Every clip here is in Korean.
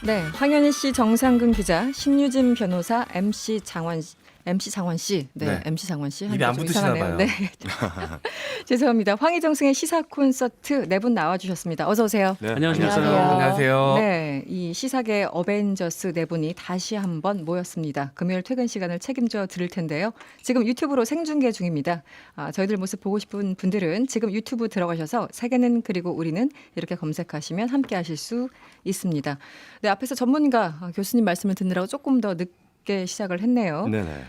네, 황현희 씨, 정상근 기자, 신유진 변호사, MC 장원 씨, 네. MC 장원 씨. 입이 안 붙으시나 봐요. 네. 죄송합니다. 황희정승의 시사 콘서트 네 분 나와주셨습니다. 어서 오세요. 네, 안녕하세요. 안녕하세요. 네, 이 시사계 어벤져스 네 분이 다시 한번 모였습니다. 금요일 퇴근 시간을 책임져 드릴 텐데요. 지금 유튜브로 생중계 중입니다. 저희들 모습 보고 싶은 분들은 지금 유튜브 들어가셔서 세계는 그리고 우리는 이렇게 검색하시면 함께 하실 수 있습니다. 네, 앞에서 전문가 교수님 말씀을 듣느라고 조금 더 늦게 시작을 했네요. 네네.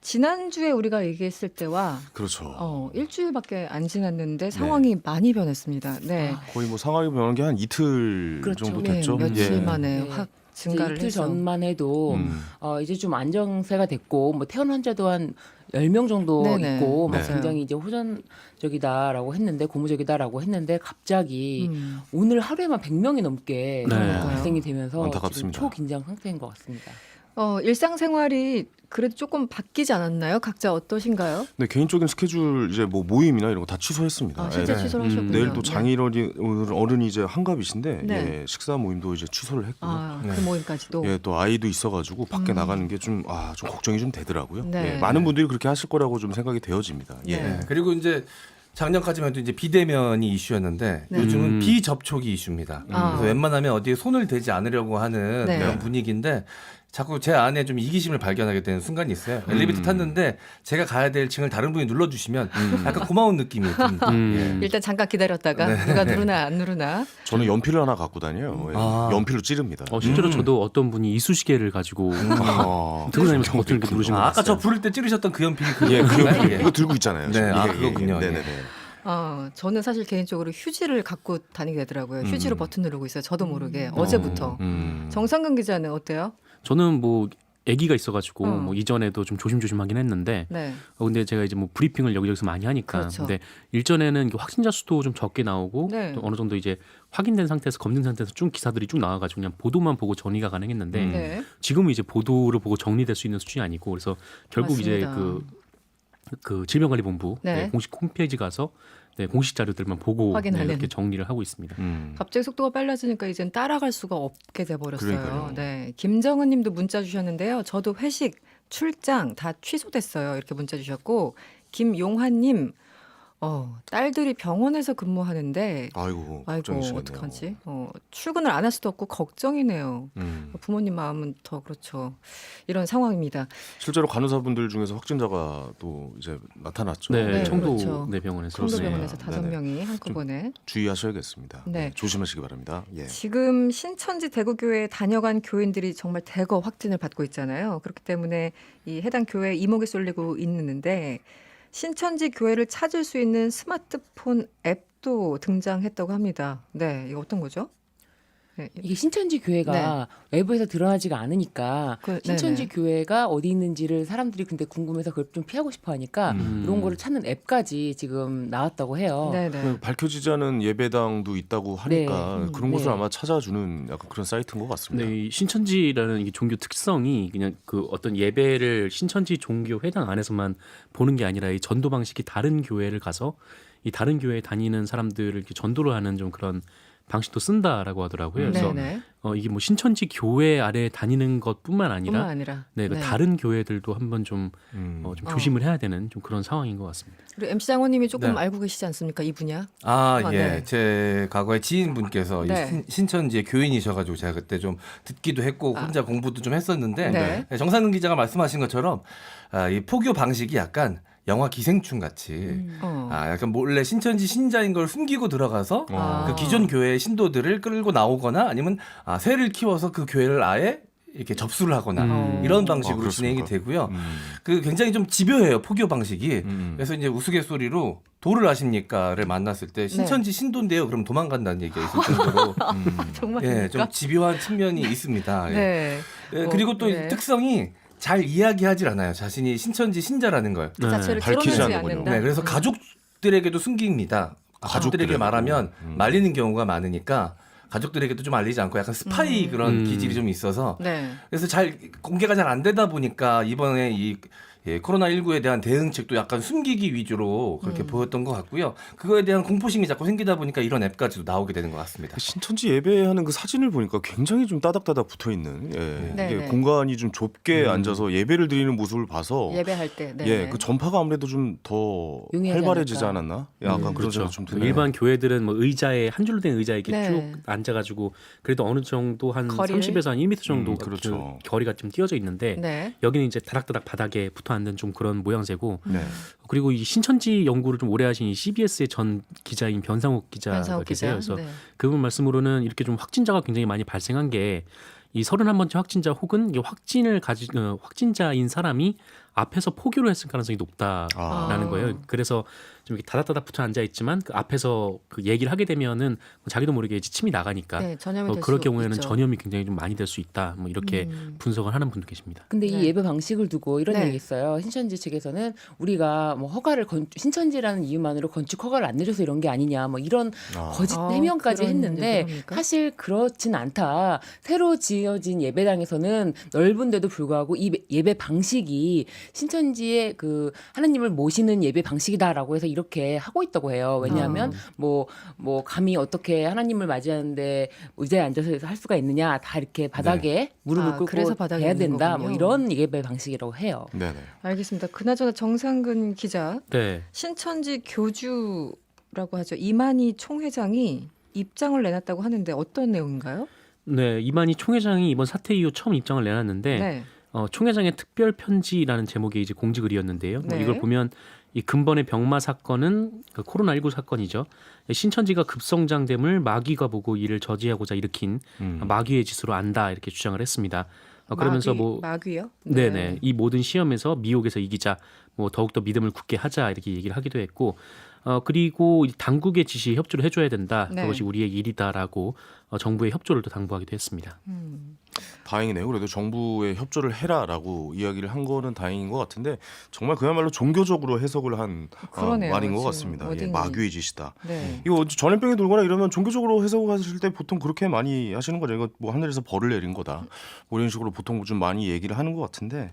지난주에 우리가 얘기했을 때와 그렇죠. 일주일밖에 안 지났는데 상황이 많이 변했습니다. 네. 거의 뭐 상황이 변한 게 한 이틀 그렇죠. 정도 네, 됐죠. 며칠 예. 만에 네. 확 이제 증가를 이틀 해서. 전만 해도 음. 이제 좀 안정세가 됐고 뭐 퇴원 환자도 한 10명 정도 네네. 있고 네. 굉장히 이제 호전적이다라고 했는데 고무적이다라고 했는데 갑자기 음. 오늘 하루에만 100명이 넘게 그러니까요. 발생이 되면서 안타깝습니다. 지금 초긴장 상태인 것 같습니다. 일상생활이 그래도 조금 바뀌지 않았나요? 각자 어떠신가요? 네, 개인적인 스케줄 이제 뭐 모임이나 이런 거 다 취소했습니다. 실제 예. 취소를 하셨군요. 내일 또 네. 어른이 이제 한갑이신데 네. 예, 식사 모임도 이제 취소를 했고요. 그 모임까지도. 예, 또 아이도 있어가지고 밖에 나가는 게 좀 걱정이 좀 되더라고요. 네. 예, 많은 분들이 그렇게 하실 거라고 좀 생각이 되어집니다. 예. 네. 네. 그리고 이제 작년까지만 해도 이제 비대면이 이슈였는데 네. 요즘은 비접촉이 이슈입니다. 그래서 웬만하면 어디에 손을 대지 않으려고 하는 네. 그런 분위기인데 자꾸 제 안에 좀 이기심을 발견하게 되는 순간이 있어요. 엘리베이터 탔는데 제가 가야 될 층을 다른 분이 눌러주시면 약간 고마운 느낌이 듭니다. 예. 일단 잠깐 기다렸다가 누가 누르나 안 누르나. 저는 연필을 하나 갖고 다녀요. 예. 연필로 찌릅니다. 실제로 저도 어떤 분이 이쑤시개를 가지고 들고 들고 다니면서 버튼을 이렇게 누르신 것 아까 저 같아요. 부를 때 찌르셨던 그 연필이 예, 그 그건가요? 연필 예. 이거 들고 있잖아요. 네, 지금. 그거군요. 네네네. 저는 사실 개인적으로 휴지를 갖고 다니게 되더라고요. 휴지로 버튼 누르고 있어요. 저도 모르게 어제부터. 정상근 기자는 어때요? 저는 뭐 아기가 있어가지고 어. 뭐 이전에도 좀 조심조심하긴 했는데 네. 근데 제가 이제 뭐 브리핑을 여기저기서 많이 하니까 그렇죠. 근데 일전에는 확진자 수도 좀 적게 나오고 네. 또 어느 정도 이제 확인된 상태에서 검증 상태에서 쭉 기사들이 쭉 나와가지고 그냥 보도만 보고 정리가 가능했는데 네. 지금은 이제 보도를 보고 정리될 수 있는 수준이 아니고 그래서 결국 맞습니다. 이제 그 질병관리본부 네. 공식 홈페이지 가서 공식 자료들만 보고 확인하는. 이렇게 정리를 하고 있습니다. 갑자기 속도가 빨라지니까 이젠 따라갈 수가 없게 돼버렸어요. 그러니까요. 네, 김정은 님도 문자 주셨는데요. 저도 회식, 출장 다 취소됐어요. 이렇게 문자 주셨고 김용환 님 딸들이 병원에서 근무하는데 아이고, 아이고 걱정이시겠네요. 어떡하지? 출근을 안 할 수도 없고 걱정이네요. 부모님 마음은 더 그렇죠. 이런 상황입니다. 실제로 간호사분들 중에서 확진자가 또 이제 나타났죠. 네, 네, 청도 그렇죠. 병원에서 청도병원에서 그렇습니다. 5명이 한꺼번에. 주의하셔야겠습니다. 네. 조심하시기 바랍니다. 예. 지금 신천지 대구교회에 다녀간 교인들이 정말 대거 확진을 받고 있잖아요. 그렇기 때문에 이 해당 교회에 이목이 쏠리고 있는데 신천지 교회를 찾을 수 있는 스마트폰 앱도 등장했다고 합니다. 네, 이거 어떤 거죠? 네. 이게 신천지 교회가 외부에서 드러나지가 않으니까 신천지 네네. 교회가 어디 있는지를 사람들이 근데 궁금해서 그걸 좀 피하고 싶어 하니까 이런 거를 찾는 앱까지 지금 나왔다고 해요. 네네. 밝혀지지 않은 예배당도 있다고 하니까 네. 그런 곳을 네. 아마 찾아주는 약간 그런 사이트인 것 같습니다. 네, 이 신천지라는 이게 종교 특성이 그냥 그 어떤 예배를 신천지 종교 회당 안에서만 보는 게 아니라 이 전도 방식이 다른 교회를 가서 이 다른 교회에 다니는 사람들을 이렇게 전도를 하는 좀 그런 방식도 쓴다라고 하더라고요. 그래서 네네. 이게 뭐 신천지 교회 아래 다니는 것뿐만 아니라 뿐만 아니라. 네, 그 네. 다른 교회들도 한번 좀 조심을 해야 되는 좀 그런 상황인 것 같습니다. 그리고 MC 장원님이 조금 네. 알고 계시지 않습니까? 이 분야? 예. 네. 제 과거에 지인분께서 네. 신천지의 교인이셔가지고 제가 그때 좀 듣기도 했고 혼자 공부도 좀 했었는데 네. 정상근 기자가 말씀하신 것처럼 이 포교 방식이 약간 영화 기생충 같이 약간 몰래 신천지 신자인 걸 숨기고 들어가서 그 기존 교회의 신도들을 끌고 나오거나 아니면 새를 키워서 그 교회를 아예 이렇게 접수를 하거나 이런 방식으로 그렇습니까? 진행이 되고요. 그 굉장히 좀 집요해요, 포교 방식이. 그래서 이제 우스갯소리로 도를 아십니까를 만났을 때 신천지 신도인데요. 그럼 도망간다는 얘기가 있을 정도로 정말입니까? 좀 집요한 측면이 있습니다. 예. 네. 그리고 또 네. 특성이 잘 이야기하질 않아요. 자신이 신천지 신자라는 걸. 그 자체를 밝히지 드러내지 않는군요. 않는다. 네, 그래서 가족들에게도 숨깁니다. 가족들에게 가족들에게도. 말하면 말리는 경우가 많으니까 가족들에게도 좀 알리지 않고 약간 스파이 그런 기질이 좀 있어서 네. 그래서 잘 공개가 잘 안 되다 보니까 이번에 이 예, 코로나19에 대한 대응책도 약간 숨기기 위주로 그렇게 보였던 것 같고요. 그거에 대한 공포심이 자꾸 생기다 보니까 이런 앱까지도 나오게 되는 것 같습니다. 신천지 예배하는 그 사진을 보니까 굉장히 좀 따닥따닥 붙어 있는 네, 이게 네. 공간이 좀 좁게 앉아서 예배를 드리는 모습을 봐서 예배할 때. 네. 그 전파가 아무래도 좀 더 용이하지 활발해지지 않을까. 않았나? 약간 그런 그렇죠. 생각 좀 그 드네요. 일반 교회들은 뭐 의자에 한 줄로 된 의자에 이렇게 네. 쭉 앉아가지고 그래도 어느 정도 한 거리를? 30에서 한 1m 정도 그렇죠. 그 거리가 좀 띄어져 있는데 네. 여기는 이제 다닥다닥 바닥에 붙어 앉는 좀 그런 모양새고 네. 그리고 이 신천지 연구를 좀 오래 하신 이 CBS의 전 기자인 변상욱 기자가 변상욱 계세요. 기자. 그래서 네. 그분 말씀으로는 이렇게 좀 확진자가 굉장히 많이 발생한 게 이 31번째 확진자 혹은 이게 확진자인 사람이 앞에서 포교를 했을 가능성이 높다라는 아. 거예요. 그래서 좀 이렇게 다닥다닥 붙어 앉아 있지만 그 앞에서 그 얘기를 하게 되면은 자기도 모르게 이제 침이 나가니까 네, 전염이 될 그럴 수 경우에는 있죠. 전염이 굉장히 좀 많이 될 수 있다. 뭐 이렇게 분석을 하는 분도 계십니다. 근데 네. 이 예배 방식을 두고 이런 네. 얘기 있어요. 신천지 측에서는 우리가 뭐 허가를 신천지라는 이유만으로 건축 허가를 안 내줘서 이런 게 아니냐 뭐 이런 거짓 아, 해명까지 그런 했는데 얘기를 합니까? 사실 그렇진 않다. 새로 지어진 예배당에서는 넓은데도 불구하고 이 예배 방식이 신천지의 그 하나님을 모시는 예배 방식이다라고 해서 이렇게 하고 있다고 해요. 왜냐하면 뭐 감히 어떻게 하나님을 맞이하는데 의자에 앉아서 할 수가 있느냐, 다 이렇게 바닥에 무릎을 꿇고 그래서 바닥에 해야 있는 된다. 뭐 거군요. 이런 예배 방식이라고 해요. 네네. 알겠습니다. 그나저나 정상근 기자, 네. 신천지 교주라고 하죠. 이만희 총회장이 입장을 내놨다고 하는데 어떤 내용인가요? 네, 이만희 총회장이 이번 사태 이후 처음 입장을 내놨는데 네. 총회장의 특별 편지라는 제목의 이제 공지글이었는데요. 네. 이걸 보면 이 근본의 병마 사건은 그 코로나19 사건이죠. 신천지가 급성장됨을 마귀가 보고 이를 저지하고자 일으킨 마귀의 짓으로 안다 이렇게 주장을 했습니다. 그러면서 마귀요? 네네 이 모든 시험에서 미혹에서 이기자 뭐 더욱더 믿음을 굳게 하자 이렇게 얘기를 하기도 했고 그리고 이 당국의 지시에 협조를 해줘야 된다. 네. 그것이 우리의 일이다라고 정부의 협조를 또 당부하기도 했습니다. 다행이네요. 그래도 정부에 협조를 해라라고 이야기를 한 거는 다행인 것 같은데 정말 그야말로 종교적으로 해석을 한 그러네요, 말인 것 지금 같습니다. 예, 워딩이. 마귀의 짓이다. 네. 이거 전염병이 돌거나 이러면 종교적으로 해석하실 때 보통 그렇게 많이 하시는 거죠. 이거 뭐 하늘에서 벌을 내린 거다. 뭐 이런 식으로 보통 좀 많이 얘기를 하는 것 같은데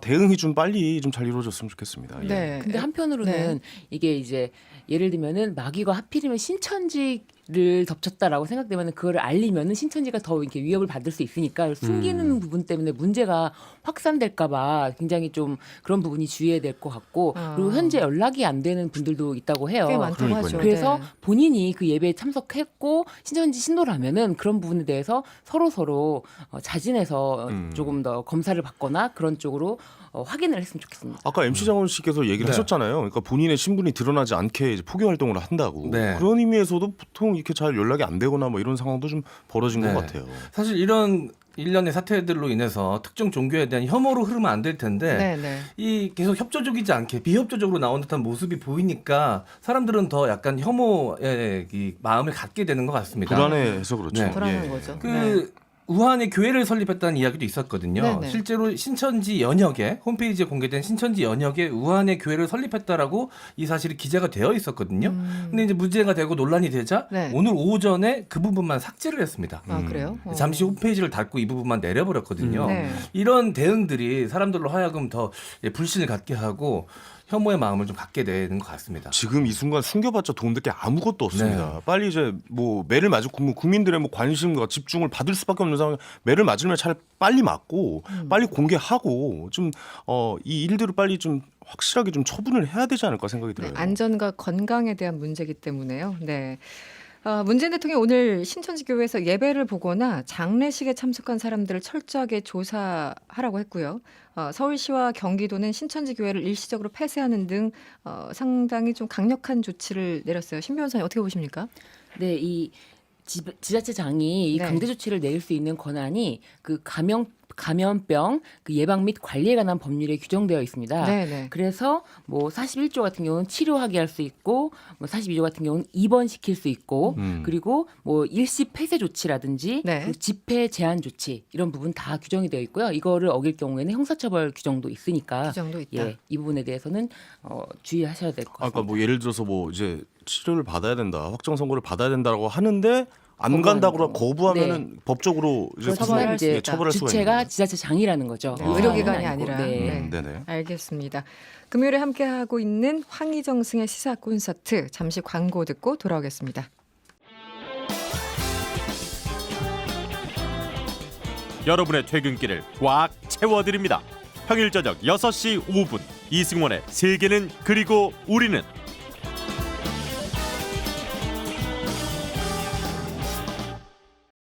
대응이 좀 빨리 좀 잘 이루어졌으면 좋겠습니다. 예. 네. 근데 한편으로는 이게 이제 예를 들면은 마귀가 하필이면 신천지를 덮쳤다라고 생각되면 그거를 알리면은 신천지가 더 이렇게 위협을 받을 수 있으니까 숨기는 부분 때문에 문제가 확산될까봐 굉장히 좀 그런 부분이 주의해야 될 것 같고 그리고 현재 연락이 안 되는 분들도 있다고 해요. 꽤 많다고 그러니까요. 하죠. 그래서 네. 본인이 그 예배에 참석했고 신천지 신도라면은 그런 부분에 대해서 서로 자진해서 조금 더 검사를 받거나 그런 쪽으로 확인을 했으면 좋겠습니다. 아까 MC 장원 씨께서 얘기를 네. 하셨잖아요. 그러니까 본인의 신분이 드러나지 않게 이제 포교 활동을 한다고. 네. 그런 의미에서도 보통 이렇게 잘 연락이 안 되거나 뭐 이런 상황도 좀 벌어진 네. 것 같아요. 사실 이런 일련의 사태들로 인해서 특정 종교에 대한 혐오로 흐르면 안 될 텐데 네, 네. 이 계속 협조적이지 않게 비협조적으로 나온 듯한 모습이 보이니까 사람들은 더 약간 혐오의 이 마음을 갖게 되는 것 같습니다. 불안해서 그렇죠. 네. 불안한 예. 거죠. 그 네. 우한에 교회를 설립했다는 이야기도 있었거든요. 네네. 실제로 신천지 연혁에 홈페이지에 공개된 신천지 연혁에 우한에 교회를 설립했다라고 이 사실이 기재가 되어 있었거든요. 근데 이제 문제가 되고 논란이 되자 네. 오늘 오전에 그 부분만 삭제를 했습니다. 아, 그래요? 잠시 홈페이지를 닫고 이 부분만 내려버렸거든요. 네. 이런 대응들이 사람들로 하여금 더 불신을 갖게 하고 혐오의 마음을 좀 갖게 되는 것 같습니다. 지금 이 순간 숨겨봤자 도움될 게 아무것도 없습니다. 네. 빨리 이제 뭐 매를 맞을 국민들의 뭐 관심과 집중을 받을 수밖에 없는 상황. 매를 맞으면 차라리 빨리 맞고 빨리 공개하고 좀 이 일들을 빨리 좀 확실하게 좀 처분을 해야 되지 않을까 생각이 네, 들어요. 안전과 건강에 대한 문제이기 때문에요. 네. 문재인 대통령이 오늘 신천지 교회에서 예배를 보거나 장례식에 참석한 사람들을 철저하게 조사하라고 했고요. 서울시와 경기도는 신천지 교회를 일시적으로 폐쇄하는 등 상당히 좀 강력한 조치를 내렸어요. 신 변호사님 어떻게 보십니까? 네, 이 지자체장이 이 네. 강제 조치를 내릴 수 있는 권한이 그 감염병 그 예방 및 관리에 관한 법률에 규정되어 있습니다. 네. 그래서 뭐 41조 같은 경우는 치료하게 할 수 있고 뭐 42조 같은 경우는 입원시킬 수 있고 그리고 뭐 일시 폐쇄 조치라든지 네. 그리고 집회 제한 조치 이런 부분 다 규정이 되어 있고요. 이거를 어길 경우에는 형사처벌 규정도 있으니까 규정도 있다. 예, 이 부분에 대해서는 주의하셔야 될 것 같습니다. 그러니까 뭐 예를 들어서 뭐 이제 치료를 받아야 된다, 확정 선고를 받아야 된다고 하는데 안 간다고 거부하면은 법적으로 이제 그렇지만 이제 처벌할 수가 있는 주체가 거예요. 지자체장이라는 거죠. 네, 의료기관이 아니라. 네. 네네. 알겠습니다. 금요일에 함께하고 있는 황희정승의 시사 콘서트 잠시 광고 듣고 돌아오겠습니다. 여러분의 퇴근길을 꽉 채워드립니다. 평일 저녁 6시 5분 이승원의 세계는 그리고 우리는